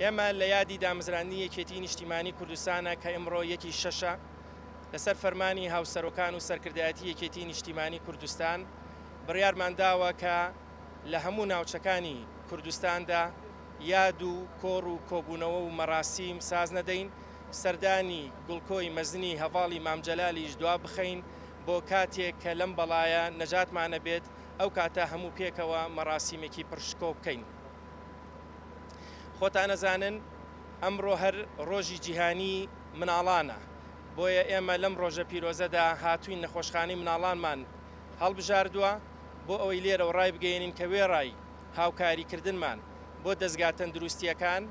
ئێمە لە یادی دامەزرانی یەکێتی نیشتیمانی کوردستانە کە ئەمڕۆ 1/6 لەسەر فەرمانی هاوسەرۆکان و سەرکردایەتی یەکێتی نیشتیمانی کوردستان بڕیارمانداوە کە لە هەموو ناوچەکانی کوردستاندا یاد و کۆڕ و کۆبوونەوە و مەراسیم ساز نەدەین، سەردانی گوڵکۆی مەزنی هەڤاڵی مامجەلالیش دوا بخەین بۆ کاتێک کە لەم بەڵایە نەجاتمانە بێت، ئەو کاتە هەموو پێکەوە مەراسیمێکی پرشکۆ بکەین. خۆتان نەزانن ئەمڕۆ هەر ڕۆژی جیهانی مناڵانە، بۆیە ئێمە لەم ڕۆژە پیرۆزەدا هاتووین نەخۆشخانەی مناڵانمان هەڵبژاردووە بۆ ئەوەی لێرە و ڕای بگەێنین کە وێڕای هاوکاریکردنمان بۆ دەستگا تەندروستیەکان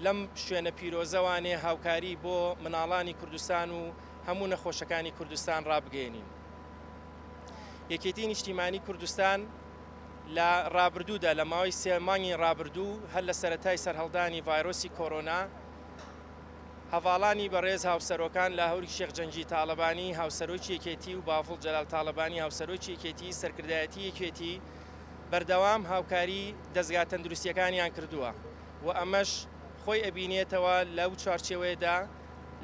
لەم شوێنە پیرۆزەوانێ هاوکاری بۆ مناڵانی کوردستان و هەموو نەخۆشەکانی کوردستان ڕابگەێنین. یەکێتی نیشتیمانی کوردستان لە ڕابردوودا لە ماوەی 3 مانگی ڕابردوو هەر لە سەرەتای سەرهەڵدانی ڤایرۆسی کۆرۆنا هەڤاڵانی بەڕێز هاوسەرۆکان لە هەوری شێخ جەنگی تاڵەبانی هاوسەرۆکی یەکێتی و باڤڵ جەلال تاڵەبانی هاوسەرۆکی یەکێتی سەرکردایەتی یەکێتی بەردەوام هاوکاری دەستگا تەندروستیەکانیان کردووە و ئەمەش خۆی ئەبینێتەوە لەو چوارچێوەیەدا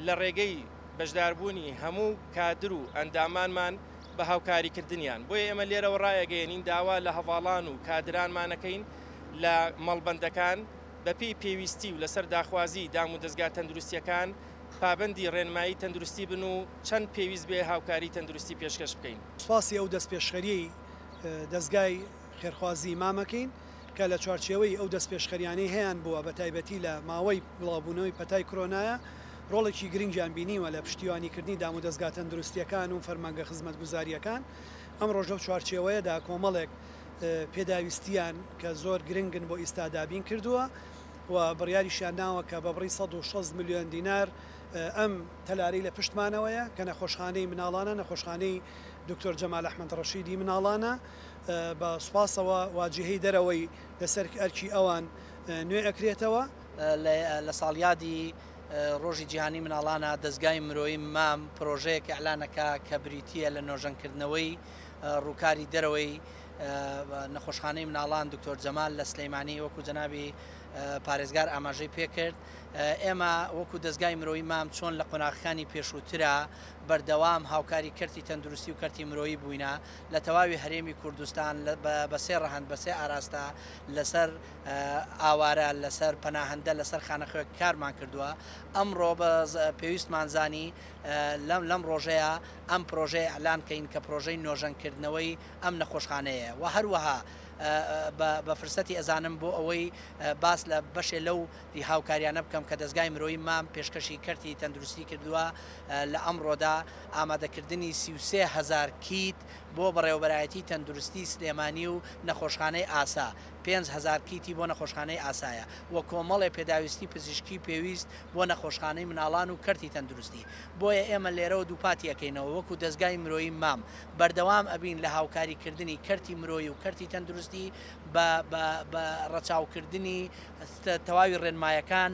لە ڕێگەی بەشداربوونی هەموو کادر و ئەندامانمان بە هاوکاریکردنیان. بۆیە ئێمە لێرەوە ڕایەگەیەنین داوا لە هەڤاڵان و کادرانمانەکەین لە مەڵبەندەکان بەپێی پێویستی و لەسەر داخوازی دام و دەستگا تەندروستیەکان پابەندی ڕێنمایی تەندروستی بن و چەند پێویست بێ هاوکاری تەندروستی پێشکەش بکەین. سوپاسی ئەو دەستپێشخەریەی دەستگای خێرخوازی مامەکەین کە لە چوارچێوەی ئەو دەستپێشخەریانەی هەیەیان بووە بە تایبەتی لە ماوەی بڵاوبوونەوەی پەتای کۆرۆنایە ڕۆڵێکی گرنگیان بینیوە لە پشتیوانیکردنی دام و دەستگا تەندروستیەکان و فەرمانگە خزمەتگوزاریەکان. ئەم ڕۆژە چوارچێوەیەدا کۆمەڵێک پێداویستیان کە زۆر گرنگن بۆ ئیستادابین کردووە و بڕیاریشیان ناوە کە بە بڕی 160 میلیۆن دینار ئەم تەلارەی لە پشتمانەوەیە کە نەخۆشخانەی مناڵانە، نەخۆشخانەی دکتۆر جەمال ئەحمەد ڕەشیدی مناڵانە بە سوپاسەوە واجهەی دەرەوەی لەسەر ئەرکی ئەوان نوێ ئەکرێتەوە. لە ساڵیادی ڕۆژی جیهانی مناڵانە دەستگای مرۆیی مام پرۆژەیەک ئەعلانەکە کە بریتیە لە نۆژەنکردنەوەی ڕووکاری دەرەوەی نەخۆشخانەی مناڵان دکتۆر جەمال لە سلەیمانی وەکو جەنابی پارێزگار ئاماژەی پێکرد. ئێمە وەکو دەستگای مرۆیی مام چۆن لە قۆناغەکانی پێشووترە بەردەوام هاوکاری کەرتی تەندروستی و کەرتی مرۆیی بووینە لە تەواوی هەرێمی کوردستان بە سێ ڕەهەند بە سێ ئاراستە لەسەر ئاوارە، لەسەر پەناهەندە، لەسەر خانەخوێک کارمان کردووە. ئەمڕۆ پێویستمان زانی لەم ڕۆژەیە ئەم پرۆژەیە ئەعلان کەین کە پرۆژەی نۆژەنکردنەوەی ئەم نەخۆشخانەیە و هەروەها بە فرسەتی ئەزانم بۆ ئەوەی باس لە بەشێ لەو هاوکاریانە بکەم کە دەستگای مرۆیی مام پێشکەشی کەرتی تەندروستی کردووە لە ئەمڕۆدا ئامادەکردنی 33,000 کیت بۆ بەڕێوەبەرایەتی تەندروستی سلێمانی و نەخۆشخانەی ئاسا، 5,000 کیتی بۆ نەخۆشخانەی ئاسایە وە کۆمەڵێ پێداویستی پزیشکی پێویست بۆ نەخۆشخانەی مناڵان و کەرتی تەندروستی. بۆیە ئێمە لێرەوە دووپاتیەکەینەوە وەکو دەستگای مرۆیی مام بەردەوام ئەبین لە هاوکاریکردنی کەرتی مرۆیی و کەرتی تەندروستی بە ڕەچاوکردنی تەواوی ڕێنمایەکان